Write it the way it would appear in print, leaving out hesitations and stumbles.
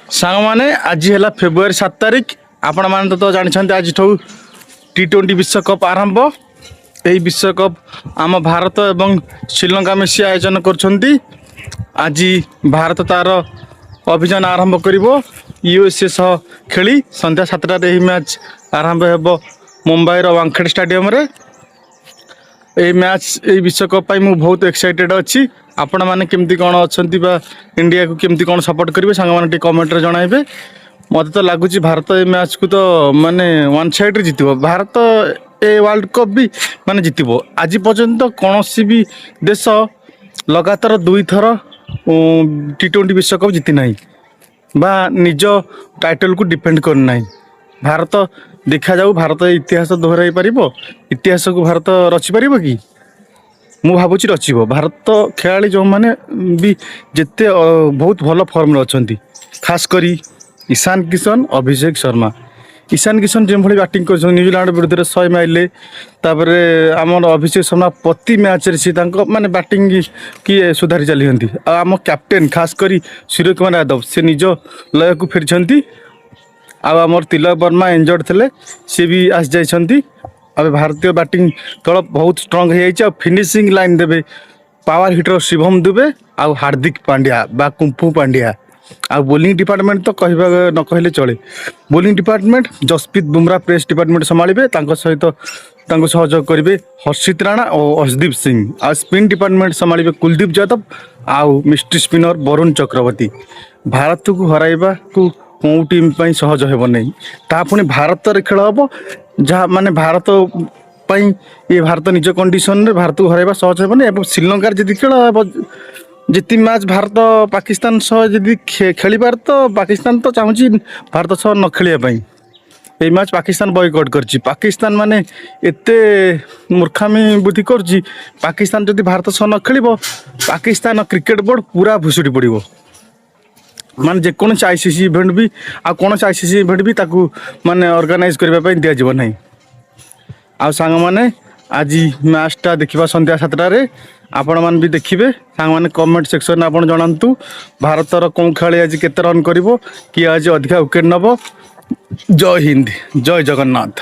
सांग मैंने आज है फेब्रुआरी 7 तारिख आपण मैंने तो जानते आज T20 विश्वकप आरंभ। यही विश्वकप आम भारत एवं श्रीलंका मिसी आयोजन कर आज भारत तार अभियान आरंभ कर USA सह खेली संध्या 7टार यही मैच आरंभ हो मुंबई वानखेड़े स्टेडियम रे। ये मैच ये विश्वकप मु बहुत एक्साइटेड अच्छी। आपण मैंने केमती कौन अच्छा इंडिया को केमती कौन सपोर्ट करेंगे सांग मैंने कमेंट रे जणाइबे। मत तो लगुच भारत ये मैच को तो माने one side Jeet Bharat a world cup भी माने जीत। आज पर्यंत कौन भी देश लगातार 2 थर T20 विश्वकप जीति ना बा निज टाइटल को डिफेंड करना। भारत देखा जाऊ भारत इतिहास दोहराई पार इतिहास को भारत रचिपार कि मु भावुँ रचिब। भारत खेलाड़ी जो मैंने भी जिते बहुत भल फर्म अच्छा खास करी ईशान किशन अभिषेक शर्मा। ईशान किशन जो भाई बैटिंग कर न्यूजीलैंड विरुद्ध 100 माइले आमर अभिषेक शर्मा प्रति मैच रे माने बैटिंग किए सुधारी चली आम कैप्टेन खास करी सूर्य कुमार यादव से निज लय को फेरी। आमर तिलक वर्मा इंजर्ड थे सी भी आसी जाइछंती। अब भारतीय बैटिंग दल बहुत स्ट्रंग हो फिनिशिंग लाइन देवे पावर हिटर शिवम दुबे आ हार्दिक पांड्या बा कुंफू पांड्या। आ बोलिंग डिपार्टमेंट तो कहवा न कहले चले। Bowling department Jasprit Bumrah pace department संभालिबे सहित सहयोग करेंगे हर्षित राणा और अर्शदीप सिंह। आ स्पिन डिपार्टमेंट संभालिबे कुलदीप यादव आउ मिस्ट्री स्पिनर वरुण चक्रवर्ती। भारत को हराइबा को कौ टीम सहज हो नहीं पुणी भारत खेल हम जहाँ माने भारत ये भारत निज कंडीशन रे भारत को हराइबा सहज हो नहीं। श्रीलंका जी खेल जिति मैच भारत पाकिस्तान सह जी खेली पार तो पाकिस्तान तो चाहूँगी भारत सह न खेलिया ये मैच पाकिस्तान बॉयकॉट करछि। पाकिस्तान माने एते मूर्खामी बुद्धि करछि। पाकिस्तान जदि भारत सह न खेलिबो पाकिस्तान क्रिकेट बोर्ड पूरा भुसुड़ी पड़िबो। माने जेकोसी ICC इवेंट भी आ कौन ICC इवेंट भी ताकू माने ऑर्गेनाइज करबा दिया जीव नहीं। आ सांग माने आज मैचटा देखा संध्या 7टारे आपण मान भी देखिए। सांग माने कमेंट सेक्शन में आपण जणांतु भारतर कौन खेलाड़ी आज केते रन करिवो कि आज अधिका विकेट नबो। जय हिंद जय जगन्नाथ।